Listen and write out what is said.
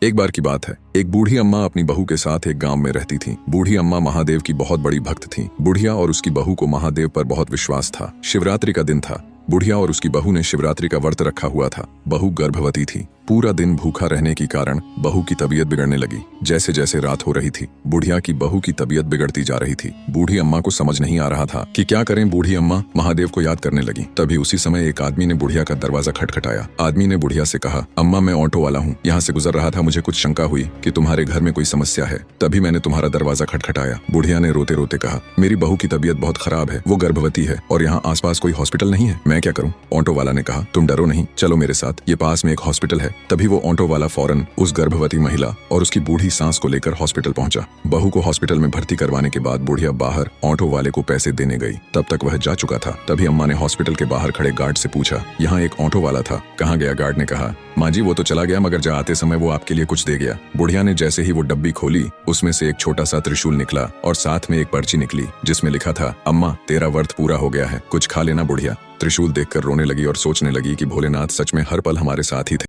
एक बार की बात है, एक बूढ़ी अम्मा अपनी बहू के साथ एक गांव में रहती थी। बूढ़ी अम्मा महादेव की बहुत बड़ी भक्त थी। बुढ़िया और उसकी बहू को महादेव पर बहुत विश्वास था। शिवरात्रि का दिन था। बुढ़िया और उसकी बहू ने शिवरात्रि का व्रत रखा हुआ था। बहू गर्भवती थी। पूरा दिन भूखा रहने के कारण बहू की तबीयत बिगड़ने लगी। जैसे जैसे रात हो रही थी, बुढ़िया की बहू की तबीयत बिगड़ती जा रही थी। बूढ़ी अम्मा को समझ नहीं आ रहा था कि क्या करें। बूढ़ी अम्मा महादेव को याद करने लगी। तभी उसी समय एक आदमी ने बुढ़िया का दरवाजा खटखटाया। आदमी ने बुढ़िया से कहा, अम्मा मैं ऑटो वाला हूँ, यहाँ से गुजर रहा था, मुझे कुछ शंका हुई कि तुम्हारे घर में कोई समस्या है, तभी मैंने तुम्हारा दरवाजा खटखटाया। बुढ़िया ने रोते रोते कहा, मेरी बहू की तबीयत बहुत खराब है, वो गर्भवती है और यहाँ आसपास कोई हॉस्पिटल नहीं है, मैं क्या करूँ। ऑटो वाला ने कहा, तुम डरो नहीं, चलो मेरे साथ, ये पास में एक हॉस्पिटल है। तभी वो ऑटो वाला फौरन उस गर्भवती महिला और उसकी बूढ़ी सास को लेकर हॉस्पिटल पहुंचा। बहू को हॉस्पिटल में भर्ती करवाने के बाद बुढ़िया बाहर ऑटो वाले को पैसे देने गई। तब तक वह जा चुका था। तभी अम्मा ने हॉस्पिटल के बाहर खड़े गार्ड से पूछा, यहाँ एक ऑटो वाला था, कहाँ गया। गार्ड ने कहा, माँ जी वो तो चला गया, मगर जाते समय वो आपके लिए कुछ दे गया। बुढ़िया ने जैसे ही वो डब्बी खोली, उसमें से एक छोटा सा त्रिशूल निकला और साथ में एक पर्ची निकली जिसमें लिखा था, अम्मा तेरा व्रत पूरा हो गया है, कुछ खा लेना। बुढ़िया त्रिशूल देखकर रोने लगी और सोचने लगी कि भोलेनाथ सच में हर पल हमारे साथ ही थे।